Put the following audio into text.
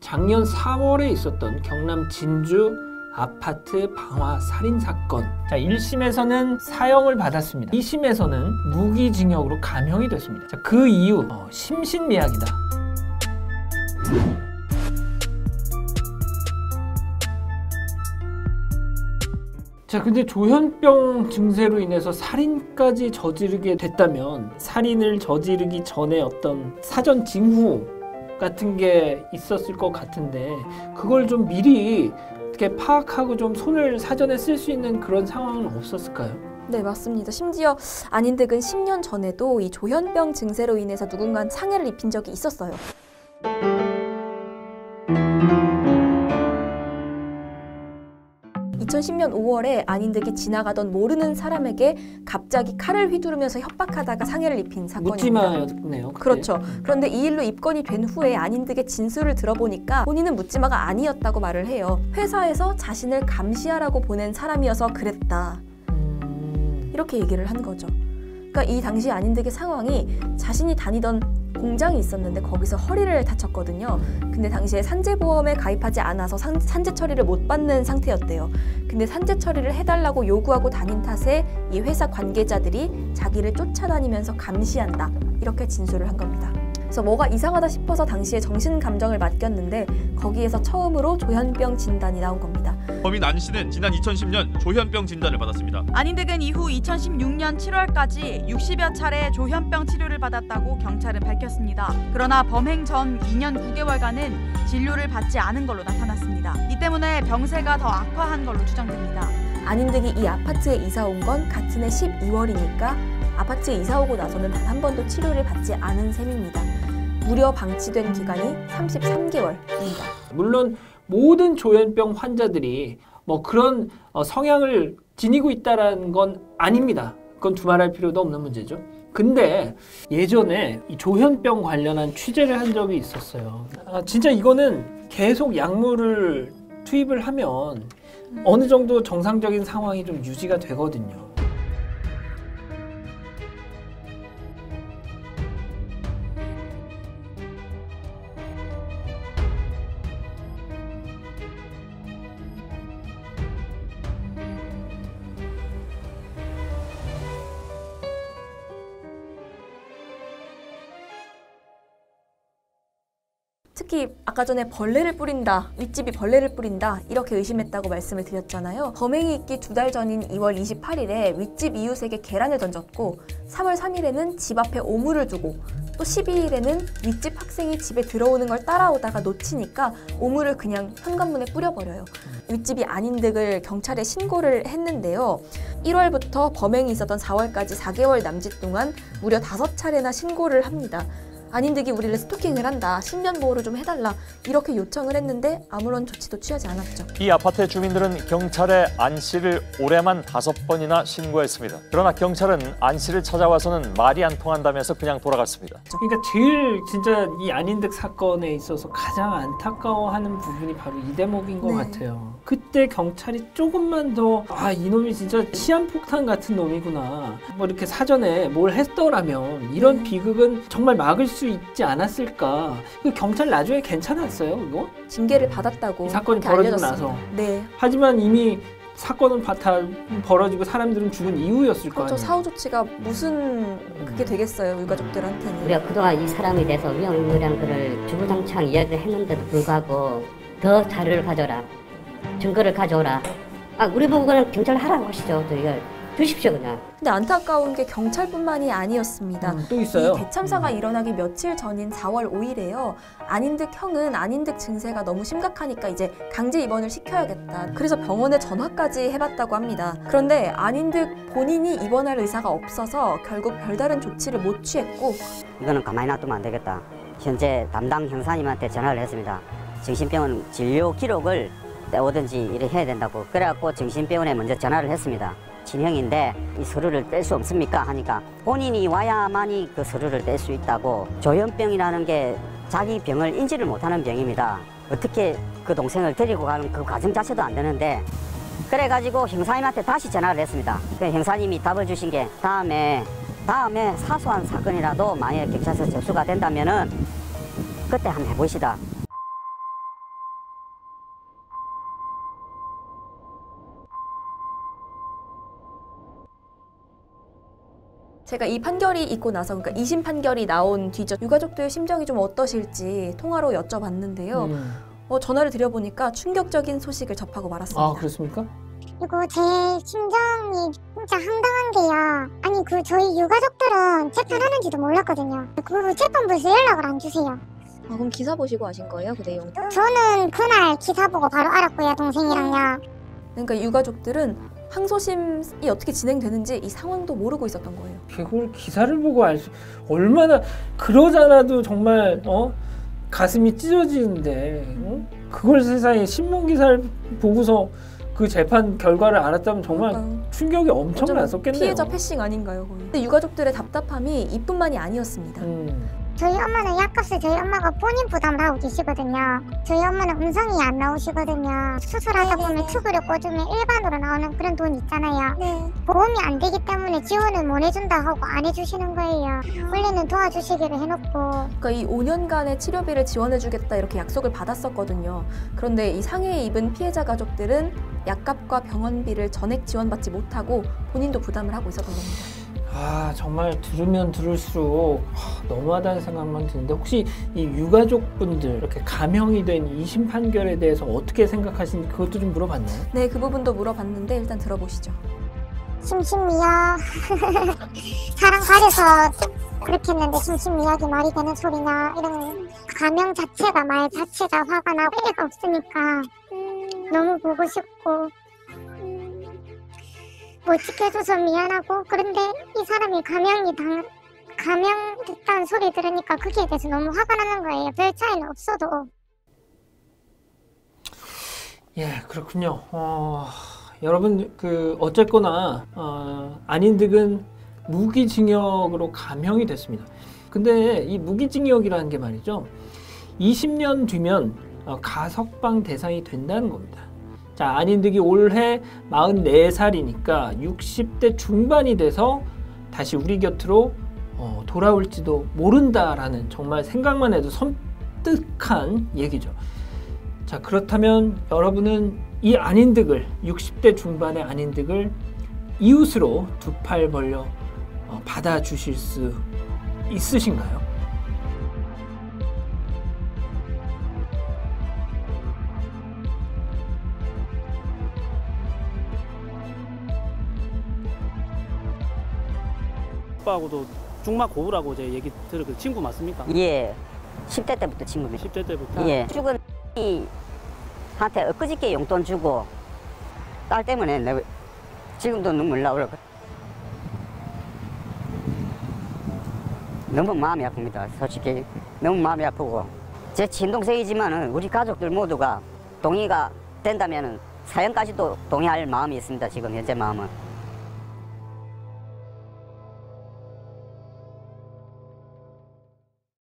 작년 4월에 있었던 경남 진주 아파트 방화 살인 사건. 자, 1심에서는 사형을 받았습니다. 2심에서는 무기징역으로 감형이 됐습니다. 자, 그 이유 심신미약이다. 자, 근데 조현병 증세로 인해서 살인까지 저지르게 됐다면 살인을 저지르기 전에 어떤 사전 징후 같은 게 있었을 것 같은데 그걸 좀 미리 어떻게 파악하고 좀 손을 사전에 쓸 수 있는 그런 상황은 없었을까요? 네, 맞습니다. 심지어 안인득은 10년 전에도 이 조현병 증세로 인해서 누군가 상해를 입힌 적이 있었어요. 2010년 5월에 안인득이 지나가던 모르는 사람에게 갑자기 칼을 휘두르면서 협박하다가 상해를 입힌 사건입니다. 묻지마였네요. 그때. 그렇죠. 그런데 이 일로 입건이 된 후에 안인득의 진술을 들어보니까 본인은 묻지마가 아니었다고 말을 해요. 회사에서 자신을 감시하라고 보낸 사람이어서 그랬다. 이렇게 얘기를 한 거죠. 그러니까 이 당시 안인득의 상황이 자신이 다니던 공장이 있었는데 거기서 허리를 다쳤거든요. 근데 당시에 산재보험에 가입하지 않아서 산재 처리를 못 받는 상태였대요. 근데 산재 처리를 해달라고 요구하고 다닌 탓에 이 회사 관계자들이 자기를 쫓아다니면서 감시한다. 이렇게 진술을 한 겁니다. 그래서 뭐가 이상하다 싶어서 당시에 정신감정을 맡겼는데 거기에서 처음으로 조현병 진단이 나온 겁니다. 범인 안 씨는 지난 2010년 조현병 진단을 받았습니다. 안인득은 이후 2016년 7월까지 60여 차례 조현병 치료를 받았다고 경찰은 밝혔습니다. 그러나 범행 전 2년 9개월간은 진료를 받지 않은 걸로 나타났습니다. 이 때문에 병세가 더 악화한 걸로 추정됩니다. 안인득이 이 아파트에 이사 온 건 같은 해 12월이니까 아파트에 이사 오고 나서는 단 한 번도 치료를 받지 않은 셈입니다. 무려 방치된 기간이 33개월입니다. 물론 모든 조현병 환자들이 뭐 그런 성향을 지니고 있다는 건 아닙니다. 그건 두말할 필요도 없는 문제죠. 근데 예전에 이 조현병 관련한 취재를 한 적이 있었어요. 진짜 이거는 계속 약물을 투입을 하면 어느 정도 정상적인 상황이 좀 유지가 되거든요. 특히 아까 전에 벌레를 뿌린다, 윗집이 벌레를 뿌린다 이렇게 의심했다고 말씀을 드렸잖아요. 범행이 있기 2달 전인 2월 28일에 윗집 이웃에게 계란을 던졌고 3월 3일에는 집 앞에 오물을 두고 또 12일에는 윗집 학생이 집에 들어오는 걸 따라오다가 놓치니까 오물을 그냥 현관문에 뿌려버려요. 윗집이 안인득을 경찰에 신고를 했는데요. 1월부터 범행이 있었던 4월까지 4개월 남짓 동안 무려 5차례나 신고를 합니다. 안인득이 우리를 스토킹을 한다, 신변보호를 좀 해달라 이렇게 요청을 했는데 아무런 조치도 취하지 않았죠. 이 아파트의 주민들은 경찰에 안 씨를 올해만 5번이나 신고했습니다. 그러나 경찰은 안 씨를 찾아와서는 말이 안 통한다면서 그냥 돌아갔습니다. 그러니까 제일 진짜 이 안인득 사건에 있어서 가장 안타까워하는 부분이 바로 이 대목인 것 같아요. 그때 경찰이 조금만 더 이놈이 진짜 시한폭탄 같은 놈이구나, 뭐 이렇게 사전에 뭘 했더라면 이런 비극은 정말 막을 수 있지 않았을까. 경찰 나중에 괜찮았어요, 이거? 징계를 받았다고 사건이 벌어지고 나서. 네. 하지만 이미 사건은 다 벌어지고 사람들은 죽은 이후였을 거 아니에요. 사후 조치가 무슨 그게 되겠어요, 유가족들한테는. 우리가 그동안 이 사람에 대해서 위험이란 거를 주구장창 이야기를 했는데도 불구하고 더 자료를 가져라, 증거를 가져오라. 우리 보고 그냥 경찰 하라고 하시죠. 저희가 주십시오 그냥. 근데 안타까운 게 경찰뿐만이 아니었습니다. 또 있어요. 이 대참사가 일어나기 며칠 전인 4월 5일에요. 안인득 형은 안인득 증세가 너무 심각하니까 이제 강제 입원을 시켜야겠다. 그래서 병원에 전화까지 해봤다고 합니다. 그런데 안인득 본인이 입원할 의사가 없어서 결국 별다른 조치를 못 취했고, 이거는 가만히 놔두면 안 되겠다. 현재 담당 형사님한테 전화를 했습니다. 정신병원 진료 기록을 떼오든지 이렇게 해야 된다고. 그래갖고 정신병원에 먼저 전화를 했습니다. 친형인데 이 서류를 뗄 수 없습니까? 하니까 본인이 와야만이 그 서류를 뗄 수 있다고. 조현병이라는 게 자기 병을 인지를 못하는 병입니다. 어떻게 그 동생을 데리고 가는 그 과정 자체도 안 되는데, 그래가지고 형사님한테 다시 전화를 했습니다. 그 형사님이 답을 주신 게 다음에 사소한 사건이라도 만약에 경찰서 접수가 된다면은 그때 한번 해보시다. 제가 이 판결이 있고 나서, 그러니까 2심 판결이 나온 뒤죠. 유가족들 심정이 좀 어떠실지 통화로 여쭤봤는데요. 전화를 드려보니까 충격적인 소식을 접하고 말았습니다. 아, 그렇습니까? 그리고 제 심정이 진짜 황당한 게요. 아니 저희 유가족들은 재판하는지도 몰랐거든요. 그 재판부에서 연락을 안 주세요. 그럼 기사 보시고 아신 거예요? 그 내용? 저는 그날 기사 보고 바로 알았고요. 동생이랑요. 그러니까 유가족들은 항소심이 어떻게 진행되는지 이 상황도 모르고 있었던 거예요. 그걸 기사를 보고 알 수, 얼마나, 그러잖아도 정말 가슴이 찢어지는데 그걸 세상에 신문 기사를 보고서 그 재판 결과를 알았다면 정말 충격이 엄청 났었겠네요. 피해자 패싱 아닌가요? 거의. 근데 유가족들의 답답함이 이뿐만이 아니었습니다. 저희 엄마는 약값을 저희 엄마가 본인 부담을 하고 계시거든요. 저희 엄마는 음성이 안 나오시거든요. 수술하다 보면 튜브를 꽂으면 일반으로 나오는 그런 돈 있잖아요. 보험이 안 되기 때문에 지원을 못 해준다 하고 안 해주시는 거예요. 원래는 도와주시기로 해놓고. 그러니까 이 5년간의 치료비를 지원해주겠다 이렇게 약속을 받았었거든요. 그런데 이 상해에 입은 피해자 가족들은 약값과 병원비를 전액 지원받지 못하고 본인도 부담을 하고 있었던 겁니다. 아, 정말 들으면 들을수록 너무하다는 생각만 드는데, 혹시 이 유가족분들 이렇게 감형이 된 2심 판결에 대해서 어떻게 생각하시는지 그것도 좀 물어봤나요? 네, 그 부분도 물어봤는데 일단 들어보시죠. 심신미약 사랑 가려서 그렇게 했는데 심신미약이 말이 되는 소리냐, 이런 감형 자체가, 말 자체가 화가 나고 애가 없으니까 너무 보고 싶고 못 지켜줘서 미안하고, 그런데 이 사람이 감형됐다는 소리 들으니까 거기에 대해서 너무 화가 나는 거예요. 별 차이는 없어도. 예, 그렇군요. 여러분, 어쨌거나 아닌 득은 무기징역으로 감형이 됐습니다. 근데 이 무기징역이라는 게 말이죠, 20년 뒤면 가석방 대상이 된다는 겁니다. 자, 안인득이 올해 44살이니까 60대 중반이 돼서 다시 우리 곁으로 돌아올지도 모른다라는, 정말 생각만 해도 섬뜩한 얘기죠. 자, 그렇다면 여러분은 이 안인득을, 60대 중반의 안인득을 이웃으로 두 팔 벌려 받아주실 수 있으신가요? 오빠하고도 중막 고우라고 제 얘기 들었거든요. 친구 맞습니까? 예, 10대 때부터 친구입니다. 10대 때부터? 예. 죽은 한테 엊그저께 용돈 주고 딸 때문에 내가 지금도 눈물 나오려고. 너무 마음이 아픕니다. 솔직히 너무 마음이 아프고, 제 친동생이지만은 우리 가족들 모두가 동의가 된다면은 사형까지도 동의할 마음이 있습니다. 지금 현재 마음은.